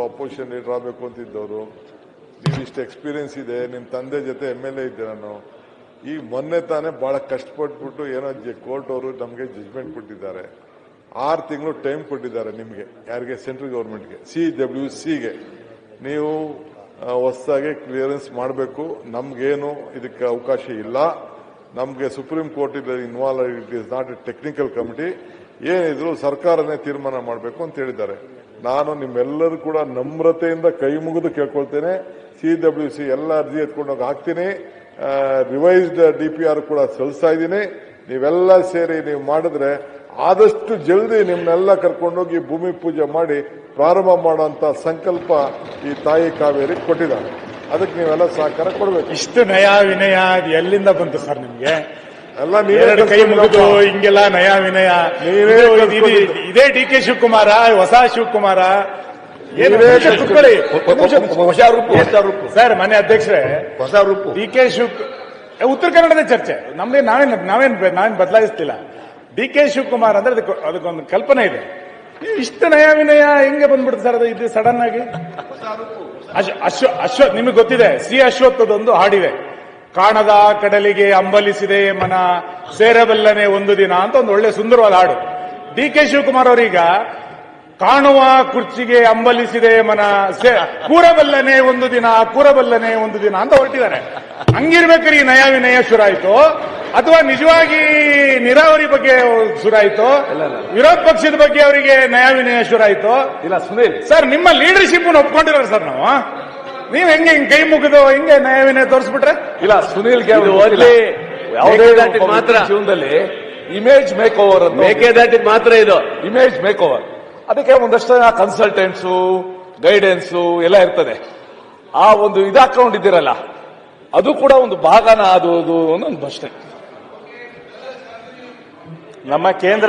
Opposition leader ಆಗಬೇಕು ಅಂತಿದ್ದವರು. ನೀವು ಇಷ್ಟು ಎಕ್ಸ್ಪೀರಿಯನ್ಸ್ ಇದೆ, ನಿಮ್ಮ ತಂದೆ ಜೊತೆ MLA ಇದ್ದೆ ನಾನು. ಈಗ ಮೊನ್ನೆ ತಾನೇ ಬಹಳ ಕಷ್ಟಪಟ್ಬಿಟ್ಟು ಏನೋ ಕೋರ್ಟ್ ಅವರು ನಮಗೆ ಜಜ್ಮೆಂಟ್ ಕೊಟ್ಟಿದ್ದಾರೆ. 6 ತಿಂಗಳು ಟೈಮ್ ಕೊಟ್ಟಿದ್ದಾರೆ ನಿಮಗೆ, ಯಾರಿಗೆ? ಸೆಂಟ್ರಲ್ ಗವರ್ಮೆಂಟ್ಗೆ, CWCಗೆ. ನೀವು ಹೊಸದಾಗಿ ಕ್ಲಿಯರೆನ್ಸ್ ಮಾಡಬೇಕು. ನಮ್ಗೇನು ಇದಕ್ಕೆ ಅವಕಾಶ ಇಲ್ಲ. ನಮಗೆ supreme court involve, it is not A technical committee. ಏನಿದ್ರು ಸರ್ಕಾರನೇ ತೀರ್ಮಾನ ಮಾಡಬೇಕು ಅಂತ ಹೇಳಿದ್ದಾರೆ. ನಾನು ನಿಮ್ಮೆಲ್ಲರೂ ಕೂಡ ನಮ್ರತೆಯಿಂದ ಕೈ ಮುಗಿದು ಕೇಳ್ಕೊಳ್ತೇನೆ. CWC ಎಲ್ಲ ಅರ್ಜಿ ಎತ್ಕೊಂಡೋಗಿ ಹಾಕ್ತೀನಿ. ರಿವೈಸ್ಡ್ DPR ಕೂಡ ಸಲ್ಲಿಸ್ತಾ ಇದ್ದೀನಿ. ನೀವೆಲ್ಲ ಸೇರಿ ನೀವು ಮಾಡಿದ್ರೆ ಆದಷ್ಟು ಜಲ್ದಿ ನಿಮ್ಮನ್ನೆಲ್ಲ ಕರ್ಕೊಂಡೋಗಿ ಭೂಮಿ ಪೂಜೆ ಮಾಡಿ ಪ್ರಾರಂಭ ಮಾಡುವಂತ ಸಂಕಲ್ಪ ಈ ತಾಯಿ ಕಾವೇರಿ ಕೊಟ್ಟಿದ್ದಾರೆ. ಅದಕ್ಕೆ ನೀವೆಲ್ಲ ಸಹಕಾರ ಕೊಡಬೇಕು. ಇಷ್ಟು ನಯಾ ವಿನಯ ಎಲ್ಲಿಂದ ಬಂತು ಸರ್ ನಿಮ್ಗೆ? ಎಲ್ಲ ನೀವೇ ಕೈ ಮುಗಿದು ಹಿಂಗೆಲ್ಲ ನಯಾ ವಿನಯ. ಇದೇ DK ಶಿವಕುಮಾರ, ಹೊಸ ಶಿವಕುಮಾರ? ಹೊಸ ರೂಪು ಸರ್, ಮನೆ ಅಧ್ಯಕ್ಷರೇ, ಹೊಸ ರೂಪು. DK ಉತ್ತರ ಕನ್ನಡದ ಚರ್ಚೆ. ನಾವೇನ್ ಬದಲಾಯಿಸ್ತಿಲ್ಲ. DK ಶಿವಕುಮಾರ್ ಅಂದ್ರೆ ಅದಕ್ಕೊಂದು ಕಲ್ಪನೆ ಇದೆ. ಇಷ್ಟು ನಯಾ ವಿನಯ ಹೆಂಗೆ ಬಂದ್ಬಿಡುತ್ತೆ ಸರ್? ಇದು ಸಡನ್ ಆಗಿ ಅಶ್ವಥ್, ನಿಮಗೆ ಗೊತ್ತಿದೆ, ಅಶ್ವತ್ಥದೊಂದು ಹಾಡಿದೆ, ಕಾಣದ ಕಡಲಿಗೆ ಅಂಬಲಿಸಿದೆ ಮನ, ಸೇರಬಲ್ಲನೆ ಒಂದು ದಿನ ಅಂತ ಒಂದು ಒಳ್ಳೆ ಸುಂದರವಾದ ಹಾಡು. DK ಶಿವಕುಮಾರ್ ಅವರೀಗ ಕಾಣುವ ಕುರ್ಚಿಗೆ ಅಂಬಲಿಸಿದೆ ಮನ, ಕೂರಬಲ್ಲನೆ ಒಂದು ದಿನ, ಕೂರಬಲ್ಲನೆ ಒಂದು ದಿನ ಅಂತ ಹೊರಟಿದ್ದಾರೆ. ಹಂಗಿರ್ಬೇಕಾದ್ರೆ ಈ ನಯಾ ವಿನಯ ಶುರಾಯಿತು, ಅಥವಾ ನಿಜವಾಗಿ ನೀರಾವರಿ ಬಗ್ಗೆ ಶುರಾಯಿತು, ವಿರೋಧ ಪಕ್ಷದ ಬಗ್ಗೆ ಅವರಿಗೆ ನಯಾ ವಿನಯ ಶುರಾಯಿತು? ಇಲ್ಲ ಸುನೀಲ್ ಸರ್, ನಿಮ್ಮ ಲೀಡರ್ಶಿಪ್ ಒಪ್ಕೊಂಡಿರೋ ಸರ್ ನಾವು. ನೀವ್ ಹೆಂಗೆ ಕೈ ಮುಗಿದು ಹಿಂಗೆ ನಯಾ ವಿನಯ ತೋರಿಸ್ಬಿಟ್ರೆ? ಇಲ್ಲ ಸುನೀಲ್ಗೆ ಮಾತ್ರ ಜೀವನದಲ್ಲಿ ಇಮೇಜ್ ಮೇಕ್ ಓವರ್ ಅಂತ, ಮೇಕೆದಾಟಿಗೆ ಮಾತ್ರ ಇದು ಇಮೇಜ್ ಮೇಕ್ ಓವರ್. ಅದಕ್ಕೆ ಒಂದಷ್ಟು ಕನ್ಸಲ್ಟೆಂಟ್ಸು, ಗೈಡೆನ್ಸು ಎಲ್ಲ ಇರ್ತದೆ. ಆ ಒಂದು ಇದಾಕೊಂಡಿದ್ದೀರಲ್ಲ, ಅದು ಕೂಡ ಒಂದು ಭಾಗನ ಅದು ಅನ್ನೋದು ಅಷ್ಟೇ. ನಮ್ಮ ಕೇಂದ್ರ